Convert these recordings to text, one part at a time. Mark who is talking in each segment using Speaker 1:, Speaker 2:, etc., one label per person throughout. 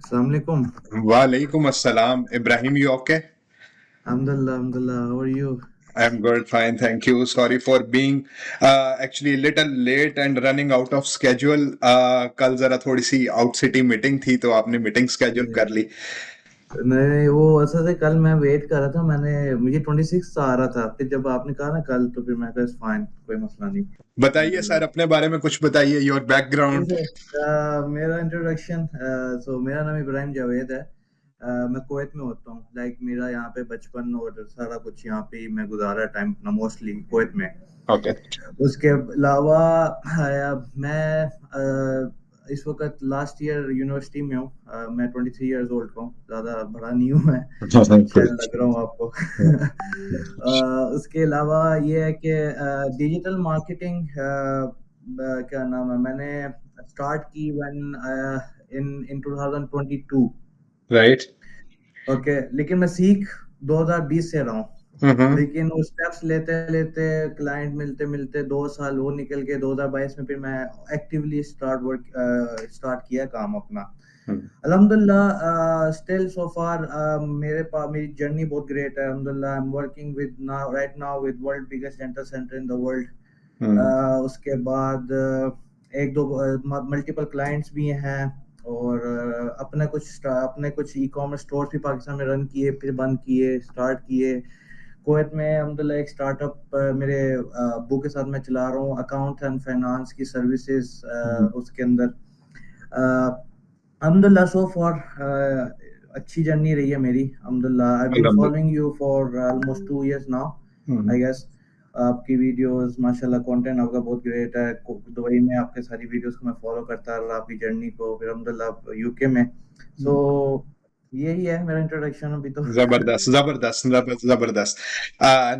Speaker 1: Assalamu alaikum.
Speaker 2: Walaikum assalam. Ibrahim, you okay?
Speaker 1: Alhamdulillah, Alhamdulillah. How are you?
Speaker 2: I'm good, fine, thank you. Sorry for being actually a little late and running out of schedule. कल जरा थोड़ी सी out city meeting थी तो आपने meeting schedule कर ली.
Speaker 1: नहीं, वो असल से कल मैं वेट कर रहा था। मुझे 26 आ रहा था, फिर जब आपने कहा ना कल, तो फिर मैं कहा फाइन, कोई मसला नहीं।
Speaker 2: बताइए सर, अपने बारे में कुछ बताइए, योर बैकग्राउंड.
Speaker 1: जैसे मेरा इंट्रोडक्शन, मेरा नाम इब्राहिम जावेद है। मैं कुवैत में होता हूँ। मेरा यहाँ पे बचपन और सारा कुछ यहाँ पे ही मैं गुजारा टाइम अपना, मोस्टली कुवैत में।
Speaker 2: ओके.
Speaker 1: उसके अलावा मैं इस वक्त लास्ट ईयर यूनिवर्सिटी में हूँ। मैं 23 इयर्स ओल्ड का हूँ, ज्यादा बड़ा नहीं हूँ मैं, शायद लग रहा हूँ आपको। उसके अलावा ये है कि डिजिटल मार्केटिंग, क्या नाम है, मैंने स्टार्ट की व्हेन इन 2022।
Speaker 2: राइट.
Speaker 1: ओके, लेकिन मैं सीख 2020 से रहा हूँ। लेकिन वो स्टेप्स लेते लेते, क्लाइंट मिलते मिलते 2 साल वो निकल के 2022 में फिर मैं एक्टिवली स्टार्ट किया काम अपना। अल्हम्दुलिल्लाह, स्टिल सो फार मेरी जर्नी बहुत ग्रेट है। अल्हम्दुलिल्लाह, I am working with now right now with world biggest dental centre in the world. उसके बाद एक दो मल्टीपल क्लाइंट्स भी हैं, और अपने कुछ ई कॉमर्स स्टोर भी पाकिस्तान में रन किए, फिर बंद किए, स्टार्ट किए। कुवैत में अल्हम्दुलिल्लाह एक स्टार्टअप मेरे अब्बू के साथ मैं चला रहा हूँ, अकाउंट एंड फाइनेंस की सर्विसेज। उसके अंदर अल्हम्दुलिल्लाह सो फॉर अच्छी जर्नी रही है मेरी। अल्हम्दुलिल्लाह, I have been following you for almost 2 years now, I guess. आपकी वीडियोस माशाल्लाह, कंटेंट आपका बहुत ग्रेट है। दुबई में आपके सारी वीडियोस को मैं फॉलो करता रहा, आपकी जर्नी को, फिर अल्हम्दुलिल्लाह यूके में। सो यही है मेरा इंट्रोडक्शन अभी तो।
Speaker 2: जबरदस्त जबरदस्त जबरदस्त जबरदस्त.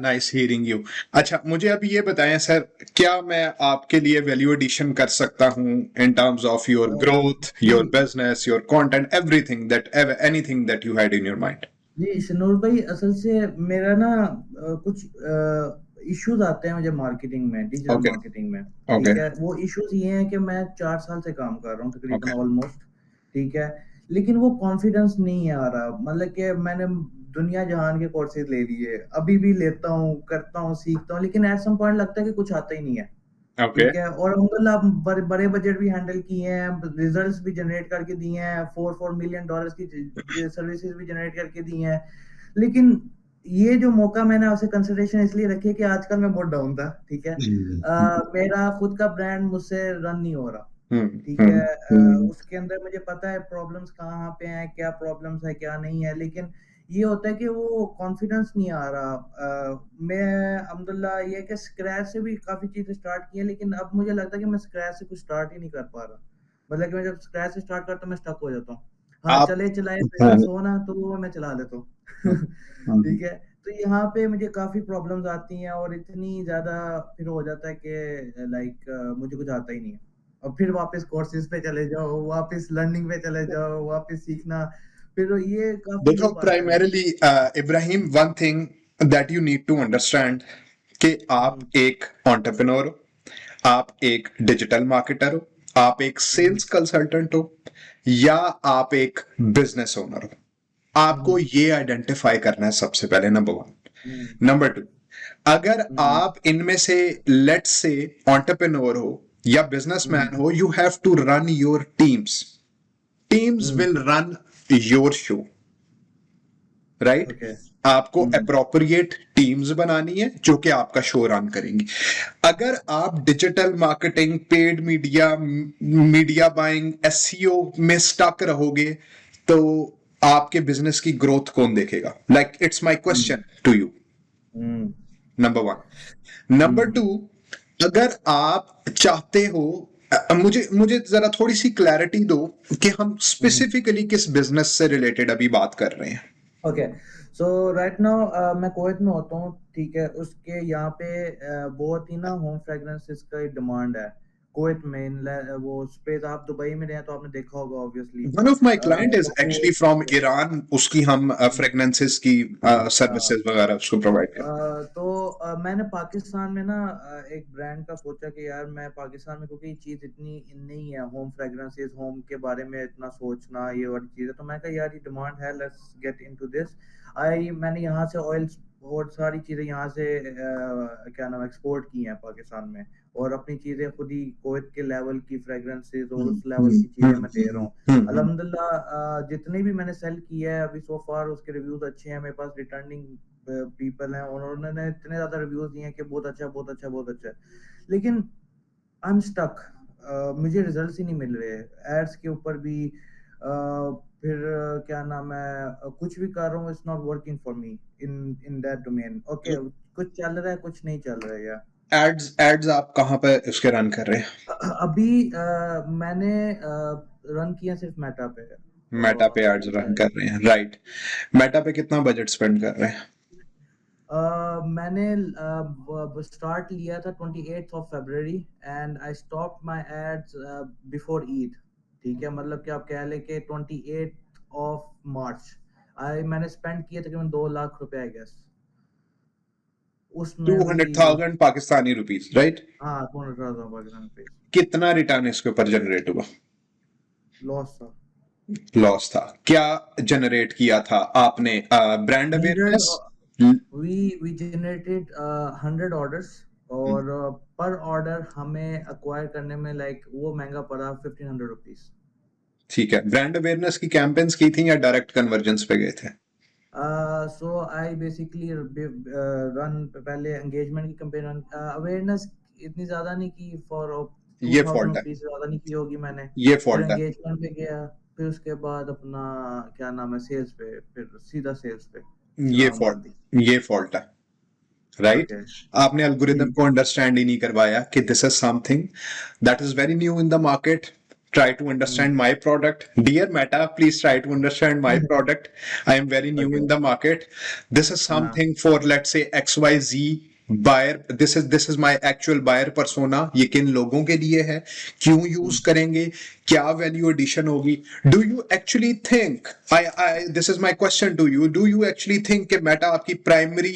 Speaker 2: Nice hearing you. अच्छा, मुझे अब ये बताएं सर, क्या मैं आपके लिए वैल्यू एडिशन कर सकता हूं in terms of your growth, your
Speaker 1: जी
Speaker 2: business, your content, everything that anything that you had in your mind.
Speaker 1: जी शनूर भाई, असल से मेरा ना कुछ इश्यूज आते हैं मुझे मार्केटिंग में, डिजिटल
Speaker 2: ओके.
Speaker 1: मार्केटिंग में।
Speaker 2: ओके.
Speaker 1: ठीक है, वो इश्यूज ये हैं कि मैं 4 साल से काम कर रहा हूँ तकरीबन,
Speaker 2: ओके.
Speaker 1: ऑलमोस्ट। ठीक है, लेकिन वो कॉन्फिडेंस नहीं आ रहा। मतलब कि मैंने दुनिया जहान के कोर्सेज ले लिए, अभी भी लेता हूँ, करता हूँ, सीखता हूँ, लेकिन एट सम पॉइंट लगता है कि कुछ आता ही नहीं है।
Speaker 2: ओके.
Speaker 1: ठीक है, और अल्हम्दुलिल्लाह बड़े बड़े बजट भी हैंडल किए हैं, रिजल्ट्स भी जनरेट करके दिए हैं, 4 मिलियन डॉलर्स की सर्विसेज भी जनरेट करके दी हैं। लेकिन ये जो मौका मैंने आपसे कंसिडरेशन इसलिए रखी है कि आजकल मैं बहुत डाउन था। ठीक है, मेरा खुद का ब्रांड मुझसे रन नहीं हो रहा। ठीक है, उसके अंदर मुझे पता है प्रॉब्लम्स कहाँ पे हैं, क्या प्रॉब्लम्स है, क्या नहीं है, लेकिन ये होता है कि वो कॉन्फिडेंस नहीं आ रहा। मैं अल्हम्दुलिल्लाह ये है कि स्क्रैच से भी काफी चीजें स्टार्ट की है, लेकिन अब मुझे लगता है कि मैं स्क्रैच से कुछ स्टार्ट ही नहीं कर पा रहा। मतलब कि मैं जब स्क्रैच से स्टार्ट करता हूँ, मैं स्टक हो जाता हूँ। हाँ,
Speaker 2: आप.
Speaker 1: चले चलाए बिजनेस हो ना, तो वो मैं चला लेता हूँ। ठीक है, तो यहाँ पे मुझे काफी प्रॉब्लम्स आती हैं, और इतनी ज्यादा फिर हो जाता है कि मुझे कुछ आता ही नहीं है। और फिर वापस कोर्सेज पे चले जाओ, वापस लर्निंग पे चले जाओ, वापस सीखना, फिर ये काफी
Speaker 2: देखो,
Speaker 1: लूप आता है मुझे।
Speaker 2: Primarily Ibrahim, one thing that you need to understand कि आप
Speaker 1: हम्म,
Speaker 2: एक एंटरप्रेन्योर हो, आप एक डिजिटल मार्केटर हो, आप एक
Speaker 1: हम्म,
Speaker 2: सेल्स कंसल्टेंट हो, या आप एक बिजनेस ओनर हो. आपको
Speaker 1: हम्म,
Speaker 2: ये आइडेंटिफाई करना है सबसे पहले, नंबर वन.
Speaker 1: हम्म,
Speaker 2: नंबर टू, अगर
Speaker 1: हम्म,
Speaker 2: आप इनमें से, लेट्स से, एंटरप्रेन्योर हो या
Speaker 1: हम्म,
Speaker 2: बिजनेसमैन हो, you have to run your teams. Teams
Speaker 1: hmm,
Speaker 2: will run your show, right.
Speaker 1: Okay,
Speaker 2: आपको अप्रोप्रिएट टीम्स बनानी है जो कि आपका शो रन करेंगी. अगर आप digital marketing, paid media, media buying, SEO में स्टक रहोगे तो आपके बिजनेस की ग्रोथ कौन देखेगा? Like, it's my
Speaker 1: hmm,
Speaker 2: question to you.
Speaker 1: Hmm,
Speaker 2: number one. Number two,
Speaker 1: hmm,
Speaker 2: अगर आप चाहते हो, मुझे मुझे जरा थोड़ी सी क्लैरिटी दो कि हम
Speaker 1: हम्म,
Speaker 2: स्पेसिफिकली किस बिजनेस से रिलेटेड अभी बात कर रहे हैं.
Speaker 1: ओके। सो राइट नाउ मैं कुवैत में होता हूँ। ठीक है, उसके यहाँ पे बहुत ही ना होम फ्रेग्रेंसेस का डिमांड है कुवैत में। वो स्प्रेज, आप दुबई में रहे तो आपने देखा होगा obviously.
Speaker 2: One of my client is actually from
Speaker 1: तो
Speaker 2: ईरान. उसकी हम फ्रेगनेंसेस की सर्विसेज वगैरह उसको प्रोवाइड करते हैं.
Speaker 1: मैंने पाकिस्तान में ना एक ब्रांड का सोचा कि यार मैं पाकिस्तान में, क्योंकि ये चीज़ इतनी इन नहीं है, होम फ्रेग्रेंसेस, होम के बारे में इतना सोचना, ये वाली चीज़ है, तो मैं कहा यार ये डिमांड है, लेट्स गेट इनटू दिस। मैंने यहाँ से ऑयल्स बहुत सारी चीज़ें यहाँ से क्या नाम एक्सपोर्ट की हैं पाकिस्तान में, और अपनी चीज़ें खुद ही कुवैत के लेवल की फ्रेग्रेंसेस और उस लेवल की चीज़ें मैं दे रहा हूँ। अल्हम्दुलिल्लाह जितने भी मैंने सेल किया है अभी सो फार उसके रिव्यूज अच्छे हैं, मेरे पास रिटर्निंग पीपल हैं और उन्होंने इतने ज्यादा रिव्यूज दिए हैं कि बहुत अच्छा, बहुत अच्छा, बहुत अच्छा। लेकिन आई एम स्टक, मुझे रिजल्ट्स ही नहीं मिल रहे एड्स के ऊपर भी। फिर क्या नाम है, कुछ भी कर रहा हूँ, it's not working for me in in that domain. Okay, कुछ चल रहा है, कुछ नहीं चल रहा है यार।
Speaker 2: एड्स एड्स आप कहाँ पे उसके रन कर रहे हैं?
Speaker 1: अभी मैंने रन किया सिर्फ मेटा पे।
Speaker 2: मेटा पे एड्स रन कर रहे हैं, राइट। मेटा पे कितना बजट स्पेंड कर रहे हैं?
Speaker 1: मैंने स्टार्ट लिया था 28th of February and I stop my ads before Eid. ठीक है, मतलब कि आप कह लें कि 28th ऑफ मार्च मैंने स्पेंड किए तकरीबन 2 लाख रुपए आई गेस उसमें भी।
Speaker 2: 200,000 पाकिस्तानी रुपीस, राइट?
Speaker 1: हाँ, 200,000 पाकिस्तान पे
Speaker 2: कितना रिटर्न इसके ऊपर जनरेट हुआ?
Speaker 1: लॉस था।
Speaker 2: लॉस था। क्या जनरेट किया था आपने? Brand
Speaker 1: 100
Speaker 2: awareness?
Speaker 1: we generated 100 orders, और पर ऑर्डर हमें अक्वायर करने में लाइक वो महंगा पड़ा 1500 रुपीज।
Speaker 2: ठीक है, ब्रांड अवेयरनेस की कैंपेन्स की थी या डायरेक्ट कन्वर्जेंस पे गए थे?
Speaker 1: सो आई बेसिकली रन पहले एंगेजमेंट की कैंपेन, अवेयरनेस इतनी ज्यादा नहीं की, फॉर
Speaker 2: ये
Speaker 1: 2000
Speaker 2: फॉल्ट है,
Speaker 1: रुपीज ज्यादा नहीं की होगी मैंने।
Speaker 2: ये
Speaker 1: फिर
Speaker 2: फॉल्ट है,
Speaker 1: एंगेजमेंट पे गया, फिर उसके बाद अपना क्या नाम है सेल्स पे, फिर सीधा सेल्स पे
Speaker 2: ये
Speaker 1: छलांग मार दी।
Speaker 2: फॉल्ट, ये फॉल्ट है, राइट।
Speaker 1: ओके,
Speaker 2: आपने एल्गोरिदम
Speaker 1: ठीक
Speaker 2: को
Speaker 1: है।
Speaker 2: अंडरस्टैंड ही नहीं करवाया कि this is something that is very new in the market. Try to understand my product. Dear Meta, please try to understand my product. I am very new
Speaker 1: okay,
Speaker 2: in the market. This is
Speaker 1: हाँ,
Speaker 2: something for, let's say, XYZ buyer. This is my actual buyer persona. ये किन लोगों के लिए है, क्यों use करेंगे, क्या वैल्यू एडिशन होगी? Do you actually think, this is my question to you, do you actually think कि मेटा आपकी प्राइमरी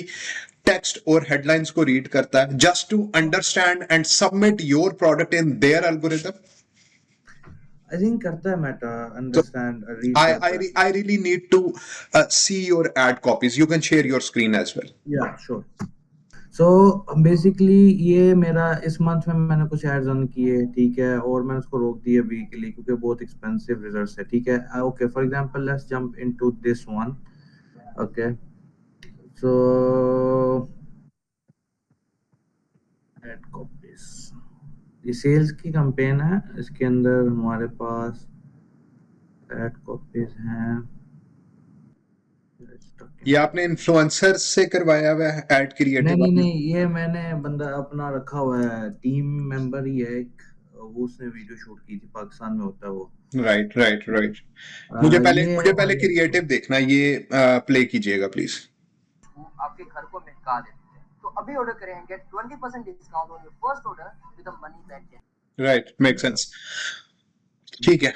Speaker 2: टेक्स्ट और हेडलाइंस को रीड करता है just to understand and submit your product in their algorithm?
Speaker 1: I think करता है Meta,
Speaker 2: So
Speaker 1: understand read
Speaker 2: I,
Speaker 1: करता है।
Speaker 2: I really need to see your ad copies. You can share your screen as well.
Speaker 1: या sure. So basically ये मेरा इस month में मैंने कुछ एड्स रन किए, ठीक है, और मैंने उसको रोक दिया अभी के लिए क्योंकि बहुत एक्सपेंसिव रिजल्ट्स है। ठीक है, okay, for example let's jump into this one. Okay, so ad copies, ये सेल्स की कैंपेन है, इसके अंदर हमारे पास एड कॉपीज हैं।
Speaker 2: ये आपने इन्फ्लुएंसर से करवाया हुआ है एड
Speaker 1: नहीं
Speaker 2: क्रिएटिव
Speaker 1: नहीं
Speaker 2: आपने?
Speaker 1: नहीं, ये मैंने बंदा अपना रखा हुआ है, टीम मेंबर ही है एक, वो उसने वीडियो शूट की थी, पाकिस्तान में होता है वो।
Speaker 2: राइट राइट
Speaker 1: ठीक है,
Speaker 2: राइट। मुझे पहले
Speaker 1: ये
Speaker 2: मुझे पहले
Speaker 1: हमारे
Speaker 2: क्रिएटिव देखना, ये प्ले कीजिएगा प्लीज।
Speaker 3: आपके घर को महका देते हैं। तो अभी ऑर्डर करें, get 20% discount on your first order with the money back.
Speaker 2: Right, make sense. ठीक है।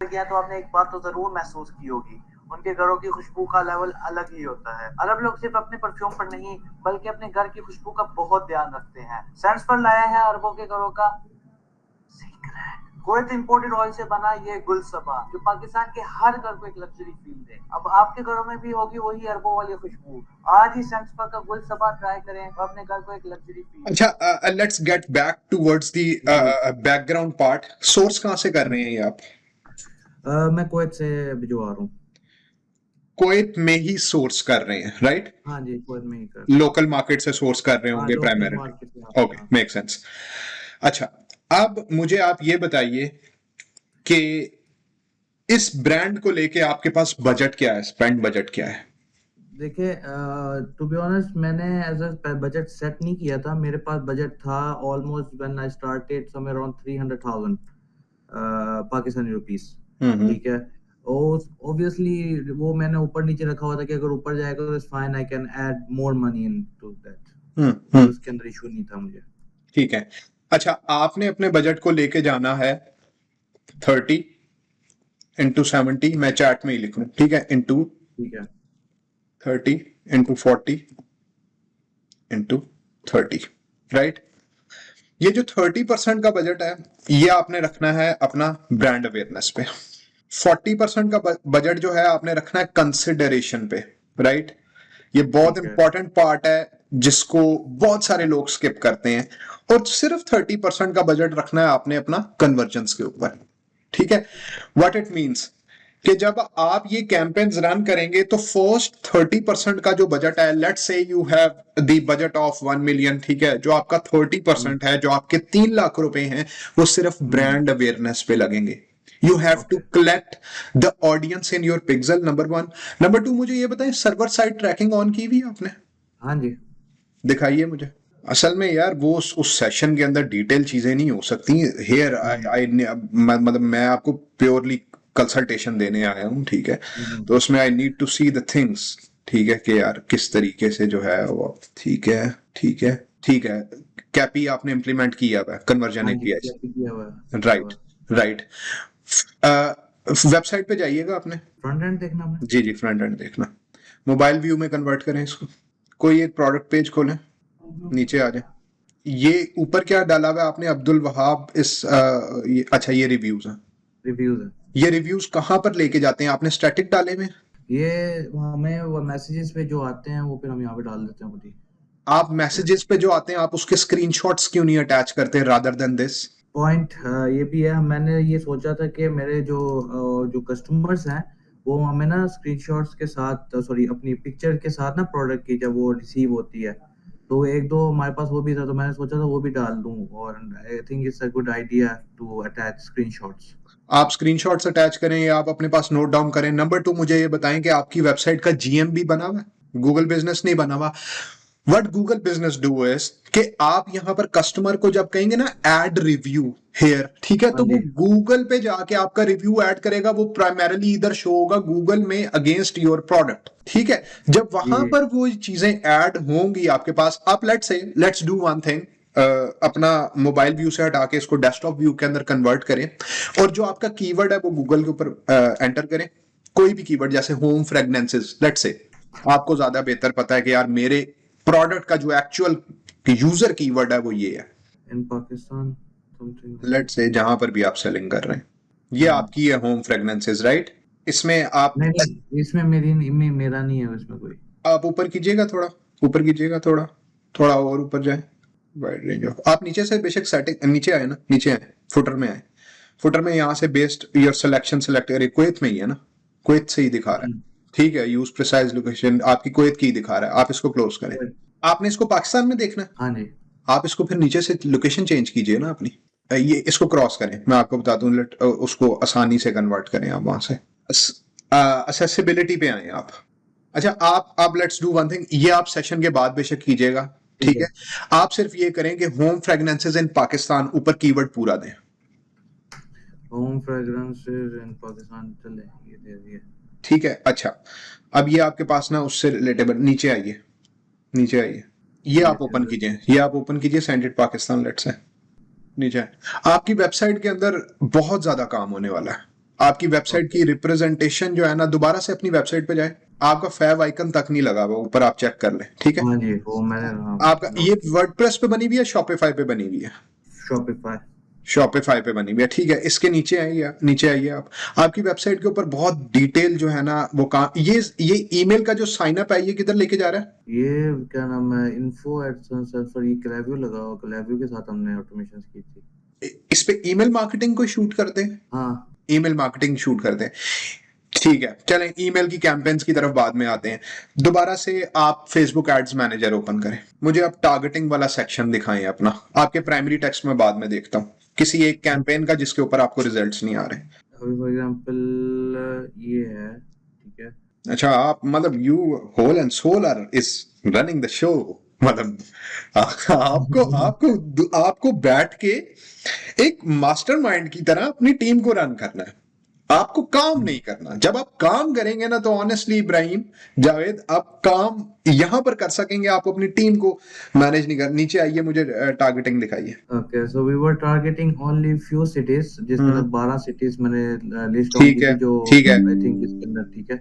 Speaker 1: गया तो आपने एक बात तो जरूर महसूस की होगी, उनके घरों की खुशबू का लेवल अलग ही होता है। अरब लोग सिर्फ अपने परफ्यूम पर नहीं बल्कि अपने घर की खुशबू का बहुत ध्यान रखते हैं। सेंस पर लाया है अरबों के घरों का सीक्रेट, कुवैत इंपोर्टेड ऑयल से बना ये गुलसबा, जो पाकिस्तान के हर घर को एक लग्जरी फील दे। अब आपके घरों में भी होगी वही अरबों वाली खुशबू। आज ही सेंस पर का गुलसबा ट्राई करें और अपने घर को एक लग्जरी फील।
Speaker 2: अच्छा, let's get back towards the background part. Source कहाँ से कर रहे हैं ये आप?
Speaker 1: मैं कुवैत से भिजवा रहा हूँ।
Speaker 2: कुवैत में ही सोर्स कर रहे हैं, राइट?
Speaker 1: हाँ जी, कुवैत में ही कर,
Speaker 2: लोकल मार्केट से सोर्स कर रहे
Speaker 1: हाँ,
Speaker 2: होंगे
Speaker 1: लोकल
Speaker 2: प्राइमरीली।
Speaker 1: मार्केट से।
Speaker 2: Okay, make sense. अच्छा, अब मुझे आप ये बताइए कि इस ब्रांड को लेके आपके पास बजट क्या है, स्पेंड बजट क्या है?
Speaker 1: देखिए, टू बी ऑनेस्ट मैंने एज अ बजट सेट नहीं किया था। मेरे पास बजट था almost when I started somewhere around 300,000 Pakistani rupees. ठीक है, और ऑब्वियसली वो मैंने ऊपर नीचे रखा हुआ था कि अगर ऊपर जाएगा तो it's fine, I can add more money into that. उसके अंदर इशू नहीं था मुझे।
Speaker 2: ठीक है। अच्छा, आपने अपने बजट को लेके जाना है 30 इंटू 70, मैं चैट में ही लिख लूं, ठीक है, इंटू
Speaker 1: ठीक है,
Speaker 2: 30 इंटू 40 इंटू 30, राइट। ये जो 30% का बजट है ये आपने रखना है अपना ब्रांड अवेयरनेस पे। 40% का बजट जो है आपने रखना है कंसिडरेशन पे, राइट। ये बहुत
Speaker 1: ठीक है।
Speaker 2: इंपॉर्टेंट पार्ट है जिसको बहुत सारे लोग स्किप करते हैं। और सिर्फ 30% का बजट रखना है आपने अपना कन्वर्जन्स के ऊपर, ठीक है। व्हाट इट मींस कि जब आप ये कैंपेन्स रन करेंगे तो फर्स्ट 30% का जो बजट है, let's say you have the budget of 1 million, ठीक है, जो आपका 30% है, जो आपके 3 लाख रुपए हैं, वो सिर्फ ब्रांड अवेयरनेस पे लगेंगे। You have to collect the audience in your pixel, number 1। Number 2, मुझे ये बताएं, सर्वर साइड ट्रैकिंग ऑन की हुई आपने?
Speaker 1: हाँ जी।
Speaker 2: दिखाइए मुझे। असल में यार वो उस सेशन के अंदर डिटेल चीजें नहीं हो सकती हेयर। मतलब मैं आपको प्योरली कंसल्टेशन देने आया हूँ, ठीक है। तो उसमें I need to see the things, ठीक है, कि यार किस तरीके से जो है वो, ठीक है ठीक है ठीक है। कैपी आपने इम्प्लीमेंट किया हुआ है, कन्वर्जन
Speaker 1: हाँ जी,
Speaker 2: एपीआई,
Speaker 1: किया हुआ है।
Speaker 2: Right right. वेबसाइट पे जाइएगा आपने,
Speaker 1: फ्रंट एंड देखना है।
Speaker 2: जी जी, फ्रंट एंड देखना। मोबाइल व्यू में कन्वर्ट करें इसको, कोई एक प्रोडक्ट पेज खोलें, नीचे आ जाए। ये ऊपर क्या डाला हुआ है आपने, अब्दुल वहाब इस अच्छा ये रिव्यूज है।
Speaker 1: रिव्यूज है।
Speaker 2: ये रिव्यूज कहाँ पर लेके जाते हैं आपने? स्टैटिक डाले में?
Speaker 1: ये हमें वो मैसेजेस पे जो आते हैं वो फिर हम यहाँ पे डाल देते हैं खुद ही।
Speaker 2: आप मैसेजेस पे जो आते हैं आप उसके स्क्रीनशॉट्स क्यों नहीं अटैच करते रादर देन दिस?
Speaker 1: पॉइंट ये भी है, मैंने ये सोचा था कि मेरे जो कस्टमर्स हैं वो हमें ना स्क्रीनशॉट्स के साथ, सॉरी अपनी पिक्चर के साथ ना प्रोडक्ट की जब वो रिसीव होती है तो एक दो हमारे पास वो भी था, तो मैंने सोचा था वो भी डाल दूं। और I think it's a good idea to attach screenshots.
Speaker 2: आप स्क्रीनशॉट्स अटैच करें या आप अपने पास नोट डाउन करें। नंबर 2, मुझे ये बताएं कि आपकी वेबसाइट का जीएमबी बना हुआ है, गूगल बिजनेस नहीं बना हुआ। What Google business do is कि आप यहां पर कस्टमर को जब कहेंगे ना ऐड रिव्यू हेयर, ठीक है, तो वो गूगल पे जाके आपका रिव्यू ऐड करेगा। वो प्राइमरीली इधर शो होगा गूगल में अगेंस्ट योर प्रोडक्ट, ठीक है। जब वहां पर वो चीजें ऐड होंगी आपके पास, आप लेट्स डू वन थिंग, अपना मोबाइल व्यू से हटा के इसको डेस्कटॉप व्यू के अंदर कन्वर्ट करें और जो आपका कीवर्ड है वो गूगल के ऊपर एंटर करें। कोई भी कीवर्ड, जैसे होम फ्रेगनेंसेस, लेट्स से, आपको ज्यादा बेहतर पता है कि यार मेरे प्रोडक्ट का जो एक्चुअल यूजर कीवर्ड है वो ये है,
Speaker 1: इन पाकिस्तान समथिंग,
Speaker 2: लेट्स से, जहां पर भी आप सेलिंग कर रहे हैं, ये आपकी है होम फ्रेगनेंसेस, राइट। इसमें आप
Speaker 1: नहीं, इसमें मेरा नहीं है इसमें कोई।
Speaker 2: आप ऊपर कीजिएगा, थोड़ा ऊपर कीजिएगा, थोड़ा और ऊपर जाए, वाइड रेंज ऑफ। आप नीचे से बेशक सेटिंग, नीचे आए ना, नीचे आए, फुटर में आए। फुटर में यहाँ से बेस्ड योर सिलेक्शन सेलेक्ट करिए। कुवैत में ही है ना, कुवैत से ही दिखा रहा है, ठीक है। यूज प्रिसाइज लोकेशन आपकी कुवैत की दिखा रहा है, आप इसको क्लोज करें। आपने इसको पाकिस्तान में देखना है,
Speaker 1: हाँ जी।
Speaker 2: आप इसको फिर नीचे से लोकेशन चेंज कीजिए ना अपनी, ये इसको क्रॉस करें, मैं आपको बता दूं, उसको आसानी से कन्वर्ट करें आप वहां से। असेसिबिलिटी पे आए आप। अच्छा, आप लेट्स डू वन थिंग, ये आप सेशन के बाद बेशक कीजिएगा, ठीक है। आप सिर्फ ये करें कि होम फ्रेगनेंसेस इन पाकिस्तान, ऊपर कीवर्ड पूरा दें।
Speaker 1: होम फ्रेग्रेंसेस इन पाकिस्तान, चले ये दे दिए,
Speaker 2: ठीक है। अच्छा, अब ये आपके पास ना उससे रिलेटेबल, नीचे आइए, नीचे आइए, ये आप ओपन कीजिए, ये आप ओपन कीजिए, send it Pakistan, let's say, नीचे। आपकी वेबसाइट के अंदर बहुत ज्यादा काम होने वाला है। आपकी वेबसाइट की रिप्रेजेंटेशन जो है ना, दोबारा से अपनी वेबसाइट पे जाए, आपका फैब आइकन तक नहीं लगा हुआ ऊपर, आप चेक कर लें, ठीक है।
Speaker 1: हाँ जी, वो मैंने
Speaker 2: आपका ये वर्डप्रेस पे बनी हुई है, शॉपिफाई पे बनी हुई है? शॉपिफाई पे बनी हुई है, ठीक है। इसके नीचे आइए, नीचे आइए आप। आपकी वेबसाइट के ऊपर बहुत डिटेल जो है ना वो काम, ये ईमेल का जो साइन अप है ये किधर लेके जा रहा है?
Speaker 1: ये क्या नाम है, इन्फो एट सनसर्फर, ये क्लेवियो लगा हुआ, क्लेवियो के साथ हमने ऑटोमेशन की थी।
Speaker 2: इस पे ईमेल मार्केटिंग को शूट करते हैं,
Speaker 1: हाँ,
Speaker 2: ईमेल मार्केटिंग शूट करते हैं, ठीक है। चलें ईमेल की कैंपेन्स की तरफ बाद में आते हैं। दोबारा से आप फेसबुक एड्स मैनेजर ओपन करें, मुझे आप टारगेटिंग वाला सेक्शन दिखाएं अपना। आपके प्राइमरी टेक्स्ट में बाद में देखता हूँ किसी एक कैंपेन का जिसके ऊपर आपको रिजल्ट्स नहीं आ रहे।
Speaker 1: अभी फॉर एग्जांपल ये है, ठीक है।
Speaker 2: अच्छा, आप मतलब you whole and sole are is running the show, मतलब आपको बैठ के एक मास्टरमाइंड की तरह अपनी टीम को रन करना है, आपको काम नहीं करना। जब आप काम करेंगे ना तो ऑनेस्टली इब्राहिम, जावेद, आप काम यहां पर कर सकेंगे, आप अपनी टीम को मैनेज नहीं कर। नीचे आइए, मुझे टारगेटिंग दिखाइए।
Speaker 1: Okay, so we were targeting only few cities, जिसमें 12 सिटीज मैंने लिस्ट
Speaker 2: ठीक है,
Speaker 1: जो
Speaker 2: ठीक है।
Speaker 1: आई थिंक इसके अंदर, ठीक है।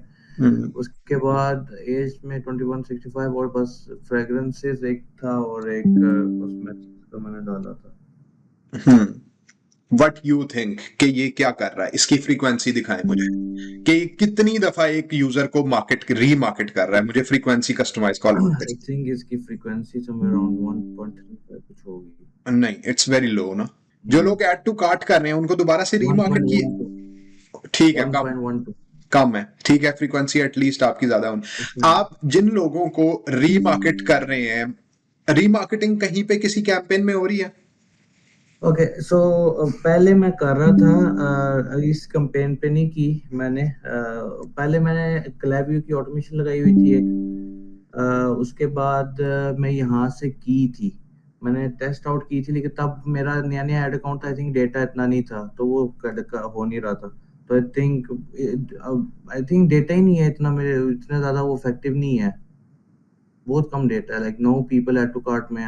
Speaker 1: उसके बाद एज में 21-65 और बस फ्रेग्रेंसेस एक था और एक कॉस्मेटिक्स का मैंने डाला था।
Speaker 2: वट यू थिंक कि ये क्या कर रहा है, इसकी फ्रीक्वेंसी दिखाएं मुझे कि कितनी दफा एक यूजर को रीमार्केट कर रहा है, मुझे frequency customise call
Speaker 1: I think इसकी फ्रीक्वेंसी समवेयर अराउंड 1.35 कुछ होगी।
Speaker 2: नहीं, इट्स वेरी लो ना। जो लोग ऐड टू कार्ट कर रहे हैं उनको दोबारा से रीमार्केट किए, ठीक है, कम
Speaker 1: 1.12
Speaker 2: कम है, ठीक है, फ्रीक्वेंसी एटलीस्ट आपकी ज्यादा होनी। आप जिन लोगों को रीमार्केट कर रहे हैं, रीमार्केटिंग कहीं पे किसी कैंपेन में हो रही है?
Speaker 1: ओके सो पहले मैं कर रहा था, इस कैंपेन पे नहीं की मैंने। पहले मैंने क्लैबव्यू की ऑटोमेशन लगाई हुई थी एक, उसके बाद मैं यहाँ से की थी, मैंने टेस्ट आउट की थी, लेकिन तब मेरा नया नया ऐड अकाउंट था, आई थिंक डेटा इतना नहीं था तो वो हो नहीं रहा था। तो आई थिंक डेटा ही नहीं है इतना, मेरे इतना ज्यादा वो इफेक्टिव नहीं है, बहुत कम डेटा है, like 9 people add to cart में,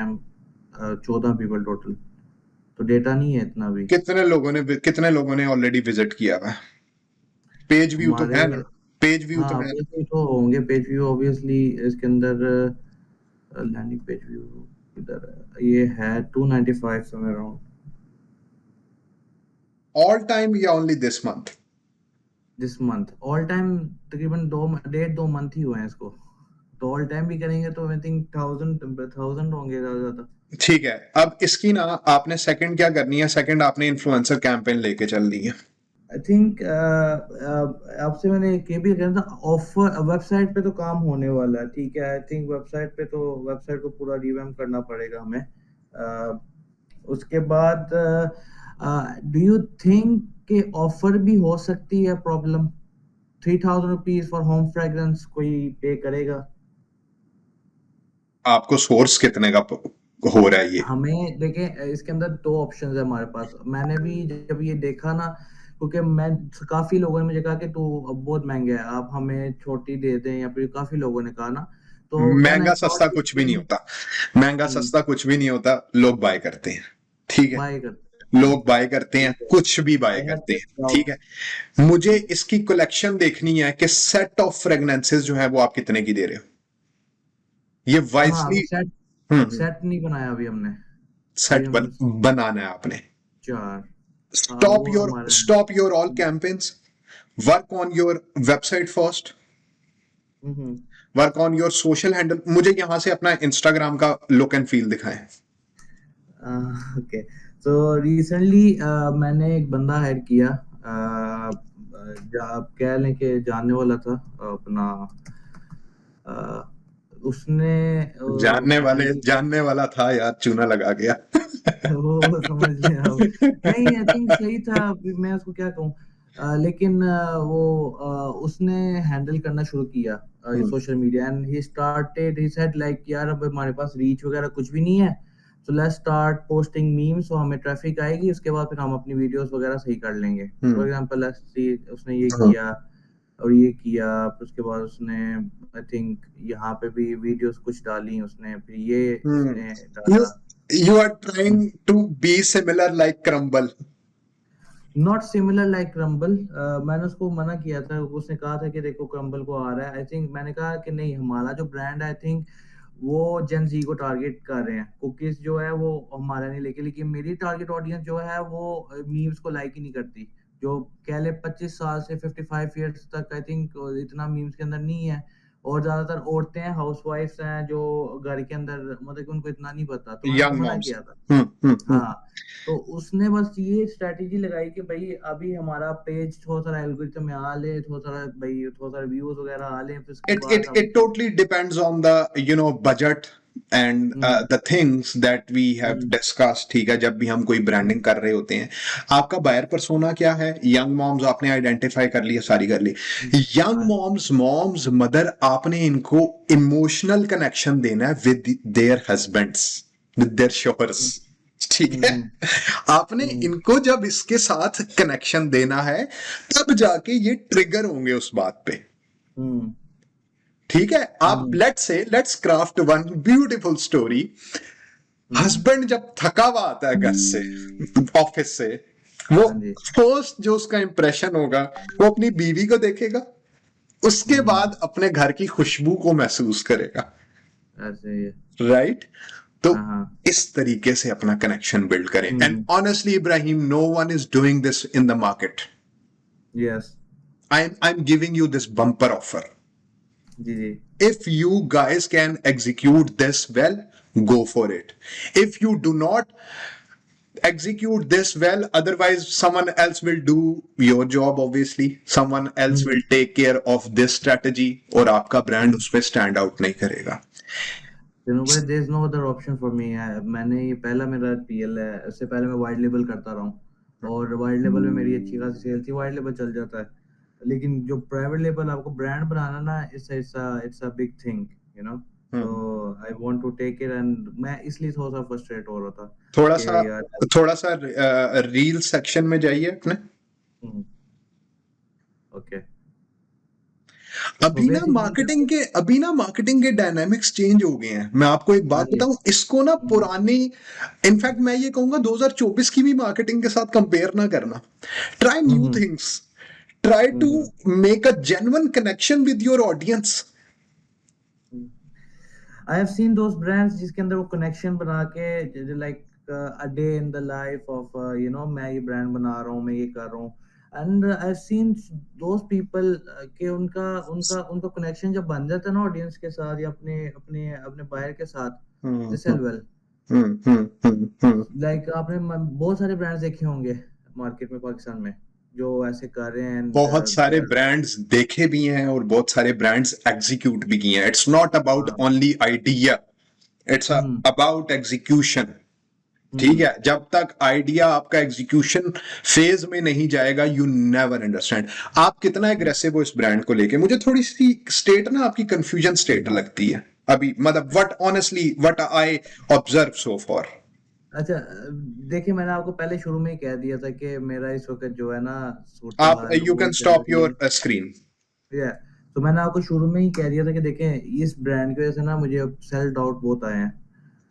Speaker 1: 14 पीपल टोटल, तो डेटा नहीं है इतना भी।
Speaker 2: कितने लोगों ने ऑलरेडी विजिट किया है? पेज व्यू तो है ना? पेज व्यू तो
Speaker 1: हाँ,
Speaker 2: है।
Speaker 1: पेज व्यू तो होंगे, पेज व्यू ऑब्वियसली इसके अंदर लैंडिंग पेज व्यू इधर है, ये है 295 समवेयर अराउंड।
Speaker 2: ऑल टाइम या only this month?
Speaker 1: This month all time तकरीबन 2 मंथ ही हुए हैं इसको, तो ऑल टाइम भी करेंगे तो आई थिंक 1000 होंगे ज्यादा ज्यादा।
Speaker 2: ठीक है, अब इसकी ना आपने सेकंड क्या करनी है, सेकंड आपने इन्फ्लुएंसर कैंपेन लेके चलनी है।
Speaker 1: आई थिंक आपसे मैंने ये भी कहना था, ऑफर वेबसाइट पे तो काम होने वाला है, ठीक है, आई थिंक वेबसाइट को पूरा रिवैम्प करना पड़ेगा हमें। उसके बाद डू यू थिंक के ऑफर भी हो सकती है problem? 3000 rupees for home fragrance कोई पे करेगा?
Speaker 2: आपको सोर्स कितने का हो रहा है ये?
Speaker 1: हमें देखें, इसके अंदर 2 ऑप्शंस है हमारे पास। मैंने भी जब ये देखा ना, क्योंकि मैं काफी लोगों ने मुझे कहा कि तू बहुत महंगे है, आप हमें छोटी दे दें, या फिर काफी लोगों ने कहा ना, तो देन आई
Speaker 2: महंगा सस्ता
Speaker 1: थॉट
Speaker 2: कुछ भी नहीं होता, महंगा सस्ता कुछ भी नहीं होता, लोग बाय करते हैं, ठीक है,
Speaker 1: बाय कर।
Speaker 2: लोग बाय करते हैं, कुछ भी बाय
Speaker 1: आई हैव
Speaker 2: करते
Speaker 1: दिस
Speaker 2: हैं, ठीक
Speaker 1: डाउट।
Speaker 2: है। मुझे इसकी कलेक्शन देखनी है कि सेट ऑफ फ्रेग्रेंसेस जो है वो आप कितने की दे रहे हो, ये
Speaker 1: हाँ, अभी
Speaker 2: वाइसली।
Speaker 1: सेट नहीं बनाया अभी हमने, अभी
Speaker 2: सेट
Speaker 1: हम
Speaker 2: बनाना है आपने।
Speaker 1: 4। हाँ,
Speaker 2: स्टॉप
Speaker 1: वो
Speaker 2: योर
Speaker 1: हमारे
Speaker 2: stop your all campaigns, work on your website first, work on your social handle. मुझे यहां से अपना इंस्टाग्राम का लुक एंड फील दिखाएं।
Speaker 1: ओके सो रिसेंटली मैंने एक बंदा हायर किया, आप कह लें कि जानने वाला था अपना, उसने
Speaker 2: जानने वाला था यार, चूना लगा गया।
Speaker 1: वो समझ लें आप। नहीं, आई थिंक सही था, अभी मैं उसको क्या कहूँ, लेकिन उसने हैंडल करना शुरू किया social media, and he said like यार अब हमारे पास रीच वगैरह कुछ भी नहीं है, so let's start posting memes, तो हमें ट्रैफिक आएगी, उसके बाद फिर हम अपनी वीडियोस वगैरह सही कर लेंगे। फॉर एग्जांपल उसने ये किया और ये किया, फिर उसके बाद उसने आई थिंक यहाँ पे भी वीडियोस कुछ डाली उसने, फिर ये उसने डाला।
Speaker 2: You are trying to be similar like Crumble.
Speaker 1: Not similar like crumble, मैंने उसको मना किया था, उसने कहा था कि देखो क्रम्बल को आ रहा है, आई थिंक मैंने कहा कि नहीं, हमारा जो ब्रांड आई थिंक वो जेन जी को टारगेट कर रहे हैं, कुकीज जो है वो हमारा नहीं, लेकिन मेरी टारगेट ऑडियंस जो है वो मीम्स को लाइक ही नहीं करती, जो कह ले 25 साल से 55 ईयर्स तक, आई थिंक इतना मीम्स के अंदर नहीं है, और ज्यादातर औरतें हैं, हाउसवाइफ्स हैं, जो घर के अंदर, मतलब कि उनको इतना नहीं पता, तो मैंने
Speaker 2: Young
Speaker 1: उसको मना
Speaker 2: moms.
Speaker 1: किया था। हाँ, तो उसने बस ये स्ट्रेटेजी लगाई कि भाई अभी हमारा पेज थोड़ा सा एल्गोरिथम में आ ले, थोड़ा सा व्यूज वगैरह आ ले, फिर उसके बाद
Speaker 2: It totally depends on the budget and the things that we have discussed, ठीक है। जब भी हम कोई ब्रांडिंग कर रहे होते हैं, आपका बायर पर्सोना क्या है? यंग मॉम्स आपने आइडेंटिफाई कर लिया, सारी कर ली। यंग मॉम्स मदर, आपने इनको इमोशनल कनेक्शन देना है with their husbands, with their शोहर्स, ठीक है। आपने इनको जब इसके साथ कनेक्शन देना है, तब जाके ये ट्रिगर होंगे उस बात पे, ठीक है। आप let's craft one beautiful story. Husband जब थका हुआ आता है घर से, ऑफिस से, वो फर्स्ट जो उसका इंप्रेशन होगा वो अपनी बीवी को देखेगा, उसके बाद अपने घर की खुशबू को महसूस करेगा,
Speaker 1: ऐसे ही है।
Speaker 2: राइट? तो
Speaker 1: हाँ हाँ।
Speaker 2: इस तरीके से अपना कनेक्शन बिल्ड करें। And
Speaker 1: hmm.
Speaker 2: Honestly Ibrahim, no one is doing this in the market.
Speaker 1: Yes.
Speaker 2: I'm giving you this bumper offer.
Speaker 1: जी जी।
Speaker 2: If you guys can execute this well, go for it. If you do not execute this well, otherwise someone else will do your job. Obviously someone else will take care of this strategy और आपका brand उस पे stand out नहीं करेगा.
Speaker 1: दिनों भाई, there is no other option for me. मैंने ये पहला मेरा पीएल है, इससे पहले मैं वाइड लेबल करता रहा हूँ और वाइड लेबल में मेरी अच्छी खासी सेल थी, वाइड लेबल चल जाता है। लेकिन जो प्राइवेट लेबल आपको ब्रांड बनाना ना, it's a big thing, you know. So I want to take it, and मैं इसलिए थोड़ा सा फ्रस्ट्रेट हो रहा था कि यार।
Speaker 2: थोड़ा सा रील सेक्शन में जाइए अपने.
Speaker 1: ओके।
Speaker 2: अभी ना मार्केटिंग के डायनामिक्स चेंज हो गए हैं. मैं आपको एक बात बताऊं, इसको ना पुरानी, इनफैक्ट मैं ये कहूंगा 2024 की भी मार्केटिंग के साथ कंपेयर ना करना. Try new things, try to make a genuine connection with your audience.
Speaker 1: I have seen those brands जिसके अंदर वो कनेक्शन बना के, like a day in the life of, you know, मैं ये ब्रांड बना रहा हूँ, मैं ये कर रहा हूँ। And I have seen those people कि उनका उनका उनका कनेक्शन जब बन जाता है ना ऑडियंस के साथ या अपने अपने अपने बायर के साथ, दे सेल वेल। लाइक आपने बहुत सारे ब्रांड्स देखे होंगे मार्केट में पाकिस्तान में जो ऐसे कर रहे हैं।
Speaker 2: बहुत सारे ब्रांड्स देखे भी हैं और बहुत सारे ब्रांड्स एग्जीक्यूट भी किए हैं. It's not about only idea, it's about execution. ठीक है, जब तक आइडिया आपका एग्जीक्यूशन फेज में नहीं जाएगा, यू नेवर अंडरस्टैंड आप कितना एग्रेसिव हो इस ब्रांड को लेके. मुझे थोड़ी सी स्टेट ना आपकी कंफ्यूजन स्टेट लगती है अभी, मतलब what I observe so for.
Speaker 1: अच्छा, देखिए, मैंने आपको पहले शुरू में ही कह दिया था कि मेरा इस वक्त जो है ना,
Speaker 2: आप you can stop your screen.
Speaker 1: तो मैंने आपको शुरू में ही कह दिया था कि देखें, इस ब्रांड की वजह से ना मुझे सेल्फ डाउट बहुत आए हैं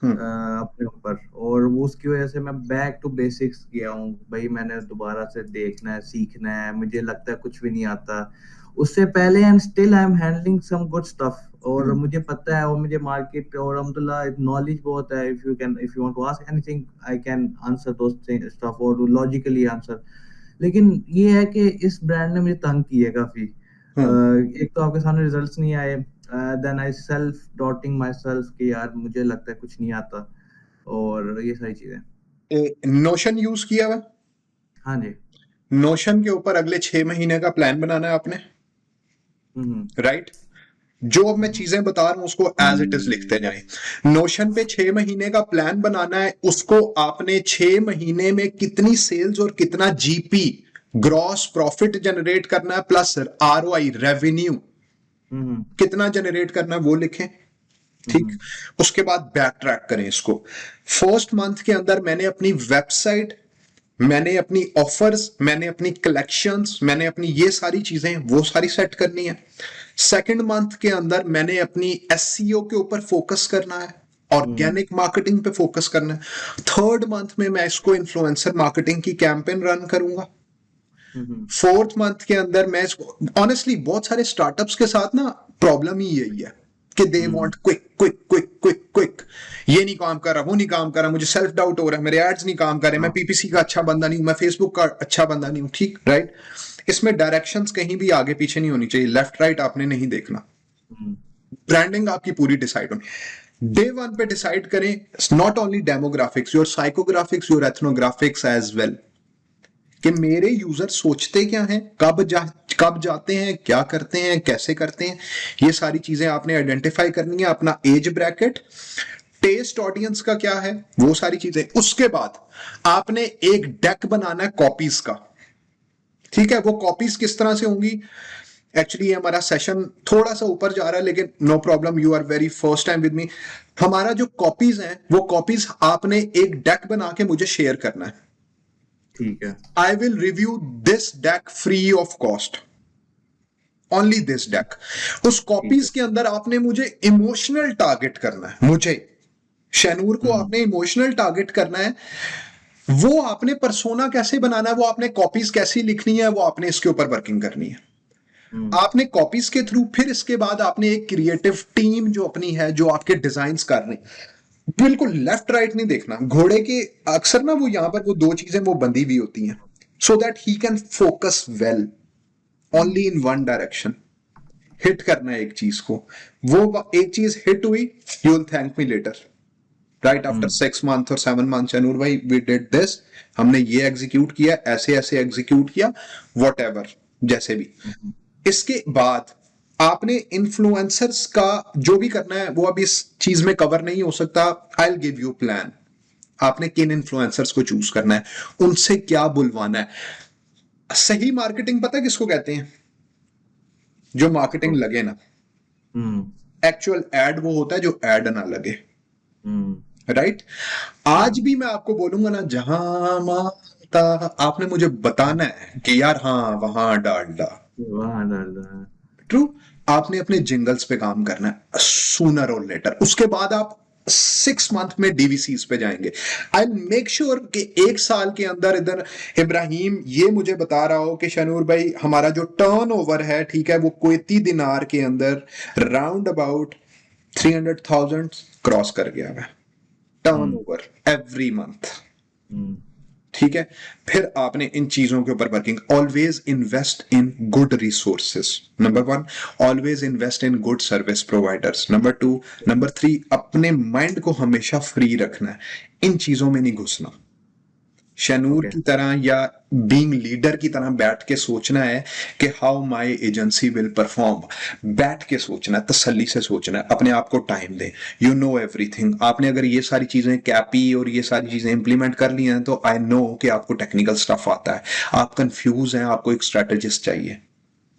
Speaker 1: अपने ऊपर, और वो उसकी वजह से मैं बैक टू बेसिक्स गया हूँ। भाई मैंने दोबारा से देखना है, सीखना है, मुझे लगता है कुछ भी नहीं आता उससे पहले, and still I am handling some good stuff, और मुझे पता है, और मुझे मार्केट और अल्हम्दुलिल्लाह नॉलेज बहुत है। If you want to ask anything, I can answer those stuff और लॉजिकली आंसर। लेकिन ये है कि इस ब्रांड ने मुझे तंग किया है काफी। एक तो आपके सामने रिजल्ट्स नहीं आए, then I self doubting myself कि यार मुझे लगता है कुछ नहीं आता, और ये सारी चीजें।
Speaker 2: नोशन यूज किया हुआ?
Speaker 1: हाँ जी।
Speaker 2: नोशन के ऊपर अगले 6 महीने का प्लान बनाना है आपने, राइट? जो अब मैं चीजें बता रहा हूं उसको एज इट इज लिखते जाएं. नोशन पे 6 महीने का प्लान बनाना है. उसको आपने 6 महीने में कितनी सेल्स और कितना जीपी ग्रॉस प्रॉफिट जनरेट करना है, प्लस आरओआई रेवेन्यू कितना जनरेट करना है वो लिखें. ठीक, उसके बाद बैक ट्रैक करें इसको. फर्स्ट मंथ के अंदर मैंने अपनी वेबसाइट, मैंने अपनी ऑफर्स, मैंने अपनी कलेक्शंस, मैंने अपनी ये सारी चीजें वो सारी सेट करनी है. सेकंड मंथ के अंदर मैंने अपनी एसईओ के ऊपर फोकस करना है, ऑर्गेनिक मार्केटिंग पे फोकस करना है. थर्ड मंथ में मैं इसको इन्फ्लुएंसर मार्केटिंग की कैंपेन रन करूंगा. फोर्थ मंथ के अंदर मैं इसको, ऑनेस्टली बहुत सारे स्टार्टअप्स के साथ ना प्रॉब्लम ही यही है कि they want quick quick quick quick quick. ये नहीं काम कर रहा, वो नहीं काम कर रहा, मुझे सेल्फ डाउट हो रहा है, मेरे एड्स नहीं काम कर रहे, मैं पीपीसी का अच्छा बंदा नहीं हूं, मैं फेसबुक का अच्छा बंदा नहीं हूं. ठीक, राइट? इसमें डायरेक्शंस कहीं भी आगे पीछे नहीं होनी चाहिए, लेफ्ट राइट आपने नहीं देखना. ब्रांडिंग आपकी पूरी डिसाइड होनी. डे वन पे डिसाइड करें not only demographics, your psychographics, your ethnographics as well, कि मेरे यूजर सोचते क्या हैं, कब जाते हैं, क्या करते हैं, कैसे करते हैं. ये सारी चीजें आपने आइडेंटिफाई करनी है. अपना एज ब्रैकेट, टेस्ट ऑडियंस का क्या है, वो सारी चीजें. उसके बाद आपने एक डेक बनाना है कॉपीज का. ठीक है, वो कॉपीज किस तरह से होंगी? एक्चुअली हमारा सेशन थोड़ा सा ऊपर जा रहा है, लेकिन no problem, you are very first time with me. हमारा जो कॉपीज हैं वो कॉपीज आपने एक डेक बना के मुझे शेयर करना है.
Speaker 1: ठीक है.
Speaker 2: I will review this deck free of cost, only this deck. उस कॉपीज के अंदर आपने मुझे इमोशनल टारगेट करना है. मुझे शैनूर को आपने इमोशनल टारगेट करना है. वो आपने पर्सोना कैसे बनाना है, वो आपने कॉपीज कैसी लिखनी है, वो आपने इसके ऊपर वर्किंग करनी है. आपने कॉपीज के थ्रू, फिर इसके बाद आपने एक क्रिएटिव टीम जो अपनी है, जो आपके डिजाइन्स कर रहे हैं, बिल्कुल लेफ्ट राइट नहीं देखना। घोड़े के अक्सर ना वो यहाँ पर वो दो चीजें वो बंधी हुई होती हैं, so that he can focus well only in one direction. Hit करना है एक चीज को, वो एक चीज हिट हुई, you will thank me later, right after 6 months और 7 months, शनूर भाई वी डिड दिस, हमने ये एग्जीक्यूट किया, ऐसे ऐसे एग्जीक्यूट किया, वॉट एवर, जैसे भी। इसके बाद आपने इन्फ्लुएंसर्स का जो भी करना है, वो अभी इस चीज में कवर नहीं हो सकता, I will give you plan. आपने किन इन्फ्लुएंसर्स को चूज करना है, उनसे क्या बुलवाना है। सही मार्केटिंग पता है किसको कहते हैं? जो मार्केटिंग लगे ना। एक्चुअल एड वो होता है जो एड ना लगे, राइट? आज भी मैं आपको बोलूंगा ना, जहां माता, आपने मुझे बताना है कि यार हाँ वहां डालडा, ट्रू। आपने अपने जिंगल्स पे काम करना है सूनर और लेटर। उसके बाद आप 6 month में डीवीसीज पे जाएंगे। आई मेक श्योर कि 1 साल के अंदर इधर इब्राहिम ये मुझे बता रहा हो कि शनूर भाई हमारा जो टर्नओवर है, ठीक है, वो कुवैती दिनार के अंदर राउंड अबाउट 300,000 क्रॉस कर गया है टर्नओवर एवरी मंथ, ठीक है। फिर आपने इन चीजों के ऊपर working, always invest in good resources, number 1। Always invest in good service providers, number 2। Number 3, अपने माइंड को हमेशा फ्री रखना है, इन चीजों में नहीं घुसना। शनूर की तरह या बीइंग लीडर की तरह बैठ के सोचना है कि how my agency will perform. बैठ के सोचना है, तसल्ली से सोचना है, अपने आप को टाइम दें। You know everything. आपने अगर ये सारी चीजें कैपी और ये सारी चीजें इंप्लीमेंट कर ली हैं, तो आई नो कि आपको टेक्निकल स्टफ आता है। आप कंफ्यूज हैं, आपको एक स्ट्रेटेजिस्ट चाहिए,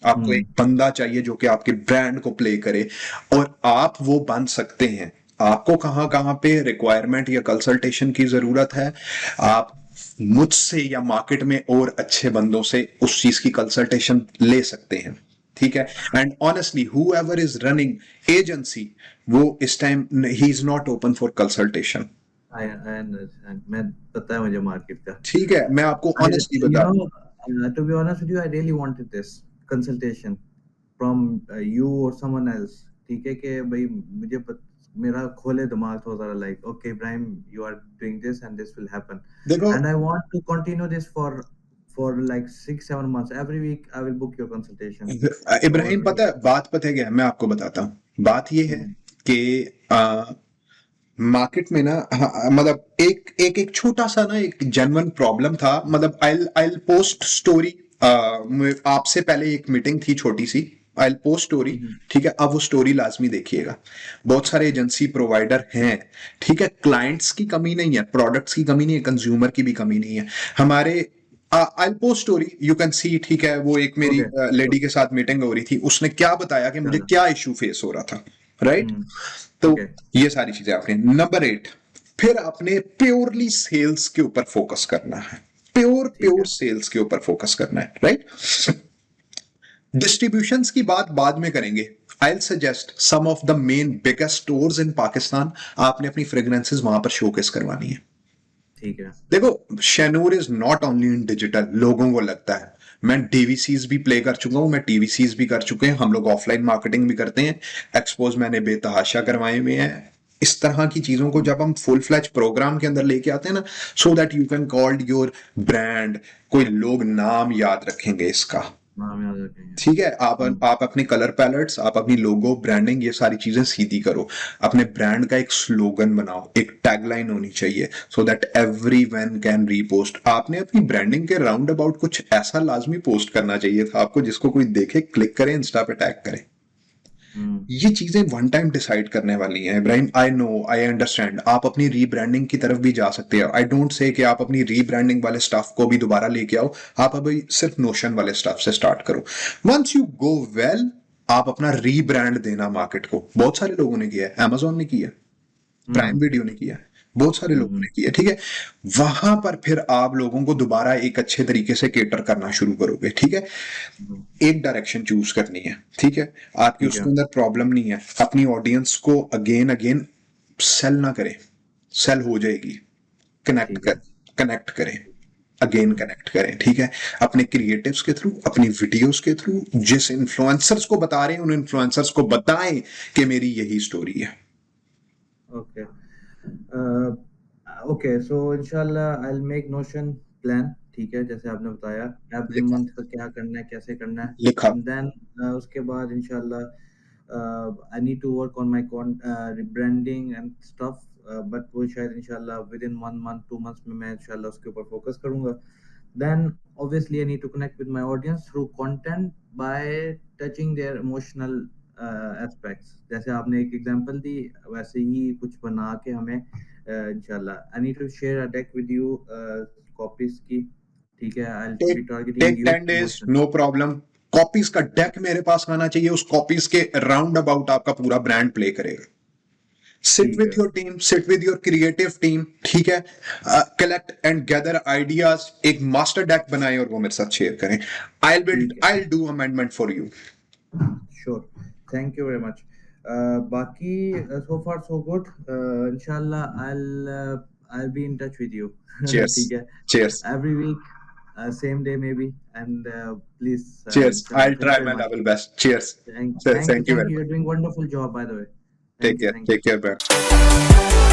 Speaker 2: आपको एक बंदा चाहिए जो कि आपके ब्रांड को प्ले करे, और आप वो बन सकते हैं। आपको कहां कहां पे रिक्वायरमेंट या कंसल्टेशन की जरूरत है, आप मुझसे या मार्केट में और अच्छे बंदों से उस चीज की कंसल्टेशन ले सकते हैं, ठीक है। And honestly whoever is running agency, वो इस time he is not open for consultation.
Speaker 1: मैं पता है मुझे मार्केट का।
Speaker 2: ठीक है, मैं आपको ऑनेस्टली बता,
Speaker 1: to be honest with you, I really wanted this consultation from you or someone else. ठीक है कि भाई मुझे मेरा खोले दिमाग थोड़ा सा, like okay Ibrahim, you are doing this and this will happen,
Speaker 2: देखो
Speaker 1: and I want to continue this for like 6-7 months. Every week I will book your consultation.
Speaker 2: Ibrahim, पता है बात, पता है क्या है, मैं आपको बताता हूँ। बात ये है कि मार्केट में ना, मतलब एक छोटा सा ना एक जेन्युइन प्रॉब्लम था। मतलब आई पोस्ट स्टोरी, आपसे पहले एक मीटिंग थी छोटी सी, आई पोस्ट स्टोरी, ठीक है। अब वो स्टोरी लाजमी देखिएगा। बहुत सारे एजेंसी प्रोवाइडर हैं, ठीक है। क्लाइंट्स की कमी नहीं है, प्रोडक्ट्स की कमी नहीं है, कंज्यूमर की भी कमी नहीं है हमारे। I post story, you can see, ठीक है। वो एक मेरी लेडी के साथ मीटिंग हो रही थी, उसने क्या बताया कि मुझे क्या इशू फेस हो रहा था, राइट? तो ये सारी चीजें आपने। नंबर 8, फिर आपने प्योरली सेल्स के ऊपर फोकस करना है, प्योर सेल्स के ऊपर फोकस करना है, राइट? डिस्ट्रीब्यूशंस की बात बाद में करेंगे। I suggest some of the main biggest stores in Pakistan, आपने अपनी फ्रेग्रेंसेस वहां पर शोकेस करवानी है, ठीक है। देखो, Shanoor is not only in digital. लोगों को लगता है मैं डीवीसीज भी प्ले कर चुका हूं, मैं टीवीसीज भी कर चुके हैं, हम लोग ऑफलाइन मार्केटिंग भी करते हैं, एक्सपोज मैंने बेतहाशा करवाए हुए हैं। इस तरह की चीजों को जब हम फुल फ्लैज प्रोग्राम के अंदर लेके आते हैं ना, so that you can called your brand, कोई लोग नाम याद रखेंगे इसका, ठीक है। आप अपनी कलर पैलेट्स, आप अपनी लोगो ब्रांडिंग, ये सारी चीजें सीधी करो। अपने ब्रांड का एक स्लोगन बनाओ, एक टैगलाइन होनी चाहिए, so that everyone can repost. आपने अपनी ब्रांडिंग के राउंड अबाउट कुछ ऐसा लाजमी पोस्ट करना चाहिए था आपको, जिसको कोई देखे, क्लिक करे, इंस्टा पे टैग करे। ये चीजें वन टाइम डिसाइड करने वाली हैं Ibrahim. I know, I understand. आप अपनी रीब्रांडिंग की तरफ भी जा सकते हो। आई डोंट से कि आप अपनी रीब्रांडिंग वाले स्टफ को भी दोबारा लेके आओ, आप अभी सिर्फ नोशन वाले स्टफ से स्टार्ट करो। वंस यू गो वेल, आप अपना रीब्रांड देना मार्केट को। बहुत सारे लोगों ने किया है, अमेजोन ने किया, प्राइम वीडियो ने किया, बहुत सारे लोगों ने किया, ठीक है। वहां पर फिर आप लोगों को दोबारा एक अच्छे तरीके से केटर करना शुरू करोगे, ठीक है। एक डायरेक्शन चूज करनी है, ठीक है। आपकी उसके अंदर प्रॉब्लम नहीं है। अपनी ऑडियंस को अगेन सेल ना करें, सेल हो जाएगी, कनेक्ट करें, अगेन कनेक्ट करें, ठीक है, अपने क्रिएटिव्स के थ्रू, अपनी वीडियोस के थ्रू, जिस इन्फ्लुएंसर्स को बता रहे हैं उन इन्फ्लुएंसर्स को बताएं कि मेरी यही स्टोरी है।
Speaker 1: ओके ओके, सो इंशाल्लाह I will make notion plan, ठीक है, जैसे आपने बताया एवरी
Speaker 2: लिखा
Speaker 1: मंथ का क्या करना है, कैसे करना है,
Speaker 2: लिखा
Speaker 1: एंड देन उसके बाद इंशाल्लाह I need to work on my branding and stuff, but वो शायद इंशाल्लाह विद इन 1 मंथ 2 मंथ्स में मैं इंशाल्लाह उसके ऊपर फोकस करूंगा। Then obviously I need to connect with my audience through content by touching their emotional aspects. जैसे आपने एक एग्जांपल दी, वैसे ही कुछ बना के हमें इंशाल्लाह I need to share a deck with you, copies की, ठीक है, I'll be targeting
Speaker 2: take
Speaker 1: you
Speaker 2: 10 days,
Speaker 1: emotion.
Speaker 2: No problem. Copies का डेक मेरे पास आना चाहिए, उस कॉपीज के राउंड अबाउट आपका पूरा ब्रांड प्ले करेगा। सिट
Speaker 1: ठीक
Speaker 2: विद
Speaker 1: है,
Speaker 2: your team, sit with your creative team, ठीक है, कलेक्ट एंड गैदर आइडियाज, एक मास्टर डेक बनाएं और वो मेरे साथ शेयर करें।
Speaker 1: ठीक है,
Speaker 2: I'll do amendment for you.
Speaker 1: sure, thank you very much. बाकी so far so good. इंशाल्लाह I'll be in touch with you.
Speaker 2: Cheers.
Speaker 1: ठीक है,
Speaker 2: Cheers.
Speaker 1: every week, same day maybe, and please,
Speaker 2: Cheers.
Speaker 1: inshallah,
Speaker 2: I'll
Speaker 1: thank
Speaker 2: try
Speaker 1: you
Speaker 2: my
Speaker 1: very much.
Speaker 2: level best. Cheers.
Speaker 1: Thank you,
Speaker 2: Thank you
Speaker 1: thank
Speaker 2: very
Speaker 1: you.
Speaker 2: much.
Speaker 1: You're doing wonderful job, by the way.
Speaker 2: Take
Speaker 1: Thank you,
Speaker 2: care.
Speaker 1: thank you.
Speaker 2: Take care, man.